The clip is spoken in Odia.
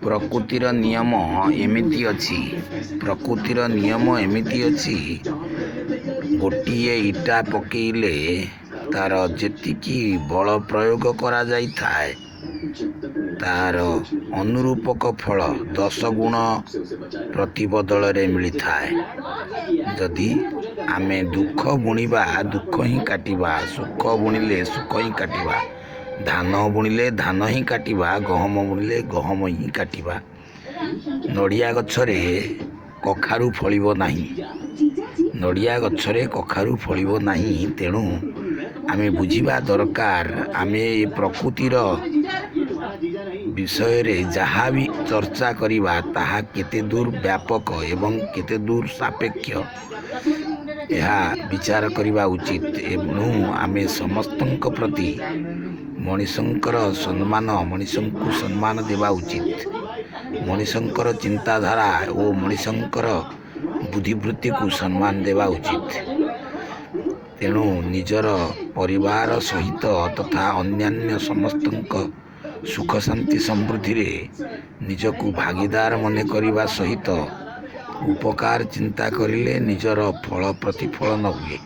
ପ୍ରକୃତିର ନିୟମ ଏମିତି ଅଛି ପ୍ରକୃତିର ନିୟମ ଏମିତି ଅଛି ଗୋଟିଏ ଇଟା ପକେଇଲେ ତାର ଯେତିକି ବଳ ପ୍ରୟୋଗ କରାଯାଇଥାଏ ତାର ଅନୁରୂପକ ଫଳ 10 ଗୁଣ ପ୍ରତିବଦଳରେ ମିଳିଥାଏ। ଯଦି ଆମେ ଦୁଃଖ ବୁଣିବା ଦୁଃଖ ହିଁ କାଟିବା, ସୁଖ ବୁଣିଲେ ସୁଖ ହିଁ କାଟିବା, ଧାନ ବୁଣିଲେ ଧାନ ହିଁ କାଟିବା, ଗହମ ବୁଣିଲେ ଗହମ ହିଁ କାଟିବା। ନଡ଼ିଆ ଗଛରେ କଖାରୁ ଫଳିବ ନାହିଁ, ନଡ଼ିଆ ଗଛରେ କଖାରୁ ଫଳିବ ନାହିଁ। ତେଣୁ ଆମେ ବୁଝିବା ଦରକାର ଆମେ ଏ ପ୍ରକୃତିର ବିଷୟରେ ଯାହା ବି ଚର୍ଚ୍ଚା କରିବା ତାହା କେତେ ଦୂର ବ୍ୟାପକ ଏବଂ କେତେ ଦୂର ସାପେକ୍ଷ ଏହା ବିଚାର କରିବା ଉଚିତ। ଏଣୁ ଆମେ ସମସ୍ତଙ୍କ ପ୍ରତି ମଣିଷଙ୍କୁ ସମ୍ମାନ ଦେବା ଉଚିତ। ମଣିଷଙ୍କର ଚିନ୍ତାଧାରା ଓ ମଣିଷଙ୍କର ବୁଦ୍ଧିବୃତ୍ତିକୁ ସମ୍ମାନ ଦେବା ଉଚିତ। ତେଣୁ ନିଜର ପରିବାର ସହିତ ତଥା ଅନ୍ୟାନ୍ୟ ସମସ୍ତଙ୍କ ସୁଖ ଶାନ୍ତି ସମୃଦ୍ଧିରେ ନିଜକୁ ଭାଗୀଦାର ମନେ କରିବା ସହିତ ଉପକାର ଚିନ୍ତା କରିଲେ ନିଜର ଫଳ ପ୍ରତିଫଳନ ହୁଏ।